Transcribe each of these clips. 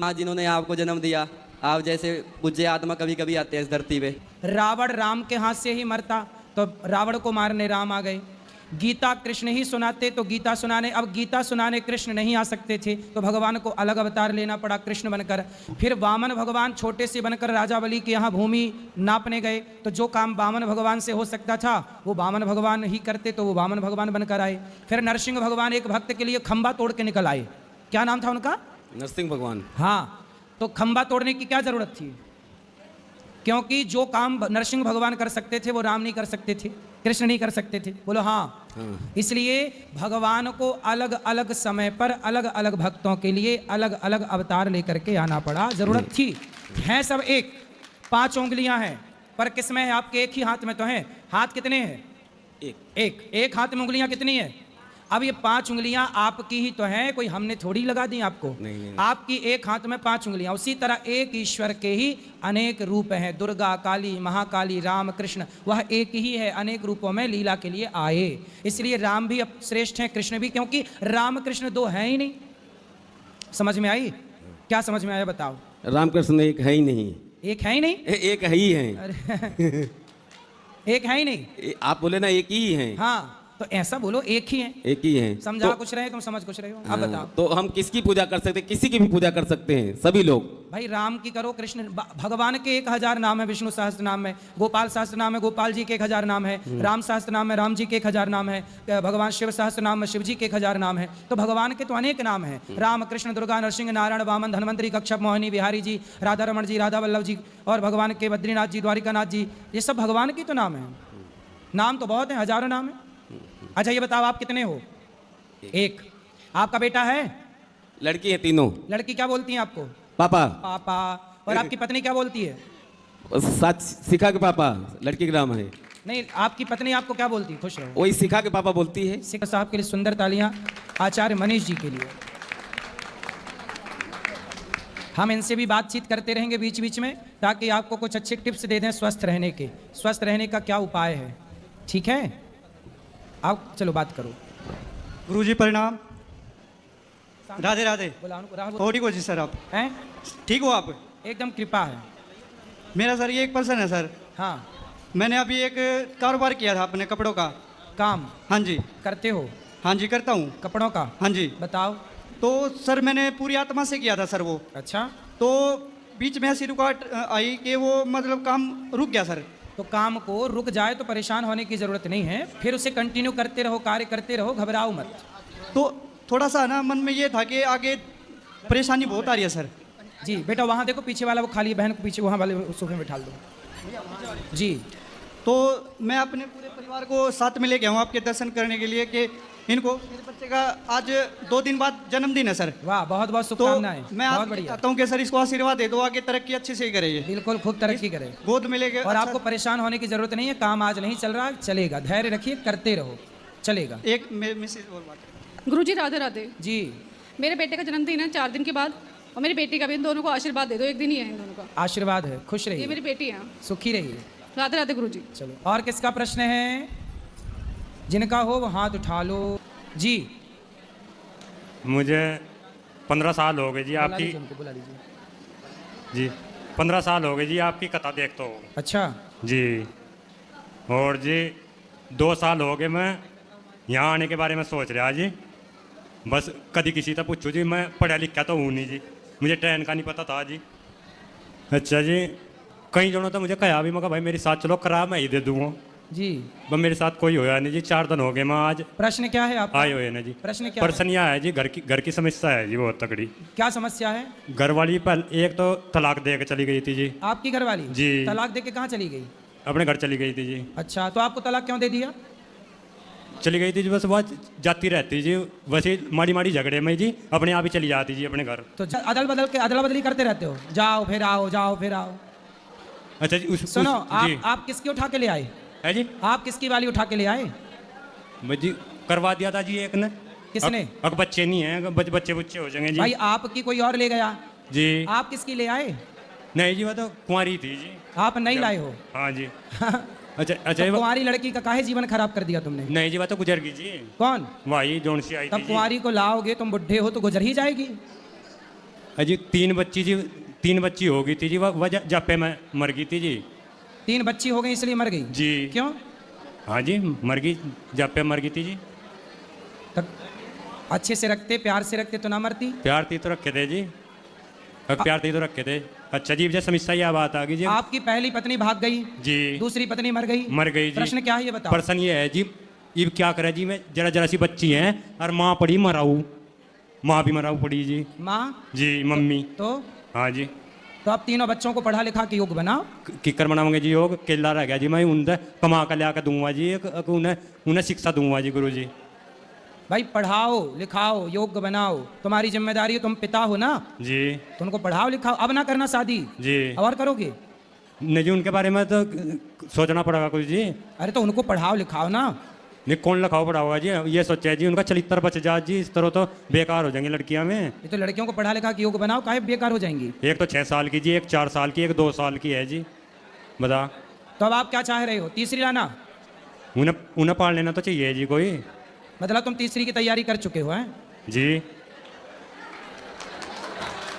माँ जिन्होंने आपको जन्म दिया, आप जैसे पूज्य आत्मा कभी कभी आते हैं इस धरती पे। रावण राम के हाथ से ही मरता तो रावण को मारने राम आ गए। गीता कृष्ण ही सुनाते तो गीता सुनाने, अब गीता सुनाने कृष्ण नहीं आ सकते थे तो भगवान को अलग अवतार लेना पड़ा कृष्ण बनकर। फिर वामन भगवान छोटे से बनकर राजा बलि के यहाँ भूमि नापने गए तो जो काम वामन भगवान से हो सकता था वो वामन भगवान ही करते तो वो वामन भगवान बनकर आए। फिर नरसिंह भगवान एक भक्त के लिए खंबा तोड़ के निकल आए। क्या नाम था उनका? नरसिंह भगवान। हाँ, तो खंबा तोड़ने की क्या जरूरत थी? क्योंकि जो काम नरसिंह भगवान कर सकते थे वो राम नहीं कर सकते थे, कृष्ण नहीं कर सकते थे। बोलो हाँ। इसलिए भगवान को अलग अलग समय पर अलग अलग भक्तों के लिए अलग अलग अवतार लेकर के आना पड़ा, जरूरत थी। हैं सब एक, 5 उंगलियां हैं पर किसमें है? आपके एक ही हाथ में तो हैं। हाथ कितने हैं? एक हाथ में उंगलियां कितनी है? अब ये 5 उंगलियां आपकी ही तो हैं, कोई हमने थोड़ी लगा दी आपको। नहीं। आपकी एक हाथ में 5 उंगलियां। उसी तरह एक ईश्वर के ही अनेक रूप हैं, दुर्गा, काली, महाकाली, राम, कृष्ण, वह एक ही है, अनेक रूपों में लीला के लिए आए। इसलिए राम भी अब श्रेष्ठ हैं, कृष्ण भी, क्योंकि राम कृष्ण 2 हैं ही नहीं। समझ में आई? क्या समझ में आया बताओ? रामकृष्ण एक है ही नहीं। एक है ही नहीं? एक ही है। अरे एक है ही नहीं। आप बोले ना एक ही है। हाँ, तो ऐसा बोलो एक ही है। एक ही है। समझा तो, कुछ रहे तुम, समझ कुछ रहे हो। अब बताओ। तो हम किसकी पूजा कर सकते हैं? किसी की भी पूजा कर सकते हैं, सभी लोग। भाई राम की करो, कृष्ण, भगवान के 1000 नाम है, विष्णु सहस्त्र नाम है, गोपाल सहस्त्र नाम है, गोपाल जी के 1000 नाम है, राम सहस्त्र नाम है, राम जी के 1000 नाम है, भगवान शिव सहस्त्र नाम है, शिव जी के 1000 नाम है। तो भगवान के तो अनेक नाम है, राम, कृष्ण, दुर्गा, नरसिंह, नारायण, वामन, धनवंतरी, कच्छप, मोहिनी, बिहारी जी, राधा रमण जी, राधा वल्लभ जी, और भगवान के बद्रीनाथ जी, द्वारिकानाथ जी, ये सब भगवान की तो नाम है। नाम तो बहुत है, हजारों नाम है। अच्छा ये बताओ आप कितने हो? एक। आपका बेटा है? लड़की है तीनों। लड़की क्या बोलती है आपको? पापा। पापा। और आपकी पत्नी क्या बोलती है? साथ सिखा के पापा, लड़की का नाम है। नहीं, आपकी पत्नी आपको क्या बोलती है? खुश रहो। वही सिखा के पापा बोलती है। सिख साहब के लिए सुंदर तालियां, आचार्य मनीष जी के लिए। हम इनसे भी बातचीत करते रहेंगे बीच बीच में, ताकि आपको कुछ अच्छे टिप्स दे दें स्वस्थ रहने के। स्वस्थ रहने का क्या उपाय है, ठीक है? आप चलो बात करो। गुरुजी प्रणाम। राधे राधे। राहुल हो ठीक हो जी सर? आप हैं? ठीक हो आप? एकदम कृपा है। मेरा सर ये एक प्रश्न है सर। हाँ। मैंने अभी एक कारोबार किया था अपने कपड़ों का। काम हाँ जी। करते हो? हाँ जी करता हूँ। कपड़ों का? हाँ जी। बताओ। तो सर मैंने पूरी आत्मा से किया था सर वो। अच्छा। तो बीच में ऐसी रुकावट आई कि वो मतलब काम रुक गया सर। तो काम को रुक जाए तो परेशान होने की ज़रूरत नहीं है, फिर उसे कंटिन्यू करते रहो, कार्य करते रहो, घबराओ मत। तो थोड़ा सा ना मन में ये था कि आगे परेशानी बहुत आ रही है सर। जी बेटा, वहाँ देखो पीछे वाला वो खाली बहन को पीछे वहाँ वाले सोफे में बिठा दो। जी। तो मैं अपने पूरे परिवार को साथ में लेके आऊँ आपके दर्शन करने के लिए कि इनको, मेरे बच्चे का आज 2 दिन बाद जन्मदिन है सर। वाह, बहुत बहुत तो शुभकामनाएं। मैं बहुत आपको बढ़िया। चाहता हूँ कि सर इसको आशीर्वाद दे दो, आगे तरक्की अच्छे से ही करे ये। बिल्कुल खूब तरक्की करे, गोद में लेके। और आपको परेशान होने की जरूरत नहीं है। काम आज नहीं चल रहा, चलेगा, धैर्य रखिए, करते रहो, चलेगा। एक मिसेज और बात। गुरुजी राधे राधे जी। मेरे बेटे का जन्मदिन है 4 दिन के बाद, और मेरी बेटी का भी। इन दोनों को आशीर्वाद दे दो, एक दिन ही है इन दोनों का। आशीर्वाद है, खुश ये रहिए, मेरी बेटी है। सुखी रहिए। राधे राधे गुरुजी। चलो, और किसका प्रश्न है? जिनका हो वो हाथ उठा लो। जी। मुझे 15 साल हो गए जी आपकी। बुला लीजिए। जी 15 साल हो गए जी आपकी कथा देखता हूँ। अच्छा जी। और जी 2 साल हो गए मैं यहाँ आने के बारे में सोच रहा जी। बस कभी किसी से पूछो जी, मैं पढ़ा लिखा तो हूँ नहीं जी, मुझे ट्रेन का नहीं पता था जी। अच्छा जी, कई जनों तो मुझे कहा भी, मगर भाई मेरे साथ चलो, करा मैं ही दे दूँगा जी। बस मेरे साथ कोई होया नहीं जी। 4 दिन हो गए मैं आज प्रश्न क्या है आपका? आए हुए ना जी। प्रश्न क्या प्रश्न यह है जी, घर की समस्या है जी बहुत तगड़ी। क्या समस्या है? घर वाली एक तो तलाक दे के चली गई थी जी। आपकी घरवाली? जी। तलाक दे के कहाँ चली गई? अपने घर चली गई थी जी। अच्छा, तो आपको तलाक क्यों दे दिया? चली गई थी जी, बस वह जाती रहती जी, वैसे माड़ी माड़ी झगड़े में जी अपने आप ही चली जाती जी अपने घर। तो अदला बदली करते रहते हो, जाओ फिर आओ, जाओ फिर आओ। अच्छा जी। सुनो, जी। आप किसकी उठा के ले आए? है जी। आप किसकी वाली उठा के ले आए? मैं जी करवा दिया था जी एक ने। किसने? अब बच्चे नहीं हैं, बच्चे हो जाएंगे जी। भाई आपकी कोई और ले गया जी। आप किसकी ले आए? नहीं जी, वह तो कुंवारी थी जी। आप नहीं लाए हो? हाँ जी। अच्छा अच्छा। तो कुंवारी लड़की का काहे जीवन खराब कर दिया तुमने? नहीं जी, वह तो गुजर गई जी। कौन? वही जौन सी आई थी तब जी। कुंवारी को लाओगे, तुम बुढ़े हो तो गुजर ही जाएगी। अजी 3 बच्ची हो गई थी जी, वह जब पे मैं मर गई थी जी। 3 बच्ची हो गई इसलिए मर गई? जी। क्यों? हाँ जी, मर गई, जब पे मर गई थी जी। तब अच्छे से रखते, प्यार से रखते तो ना मरती? प्यार थी तो रखे थे जी, प्यार थी तो रखे थे। अच्छा जी, जैसे समस्या यह बात आ गई जी। आपकी पहली पत्नी भाग गई जी। दूसरी पत्नी मर गई? मर गई जी। प्रश्न क्या है ये बताओ। प्रश्न ये है जी, ये क्या करे जी, मैं जरा सी बच्ची हैं और माँ पड़ी मराऊ, माँ भी मराऊ पड़ी जी। माँ जी, मम्मी। तो हाँ जी। तो आप तीनों बच्चों को पढ़ा लिखा के योग बनाओ। किकर बनाऊंगे जी योग? केला रह गया जी, मैं उनसे कमा कर लिया कर दूंगा जी, उन्हें शिक्षा दूंगा जी गुरु जी। भाई पढ़ाओ लिखाओ योग बनाओ, तुम्हारी जिम्मेदारी है, तुम पिता हो ना, जी। तो उनको पढ़ाओ लिखाओ। अब ना करना शादी जी। और करोगे? नहीं जी, उनके बारे में तो सोचना पड़ेगा कुछ जी। अरे तो उनको पढ़ाओ लिखाओ ना। नहीं, कौन लिखाओ पड़ा होगा जी, ये सोचा है जी, उनका चरित्र बच जाए जी, इस तरह तो बेकार हो जाएंगी लड़कियां में। ये तो लड़कियों को पढ़ा लिखा के योग बनाओ, काहे बेकार हो जाएंगी? एक तो 6 साल की जी, एक 4 साल की, एक 2 साल की है जी, बता। तो अब आप क्या चाह रहे हो, तीसरी लाना? उन्हें पाल लेना तो चाहिए जी कोई। मतलब तुम तीसरी की तैयारी कर चुके हो हैं? जी।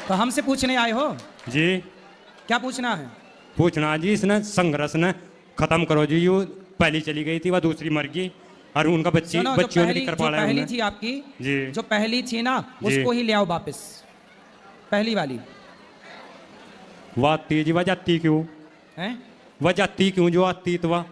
तो हमसे पूछने आए हो? जी। क्या पूछना है? पूछना जी, इसने संघर्ष ने खत्म करो जी। यू पहली चली गई थी, वह दूसरी मर गई, और उनका सुनो, जो बच्चियों ने पहली, कर जो पा रहा पहली है थी आपकी, जी। जो पहली थी ना, जी। उसको ही ले आओ वापस, पहली वाली। वह आती जी, वह जाती क्यों? हैं? वह जाती क्यों जो आती तो वह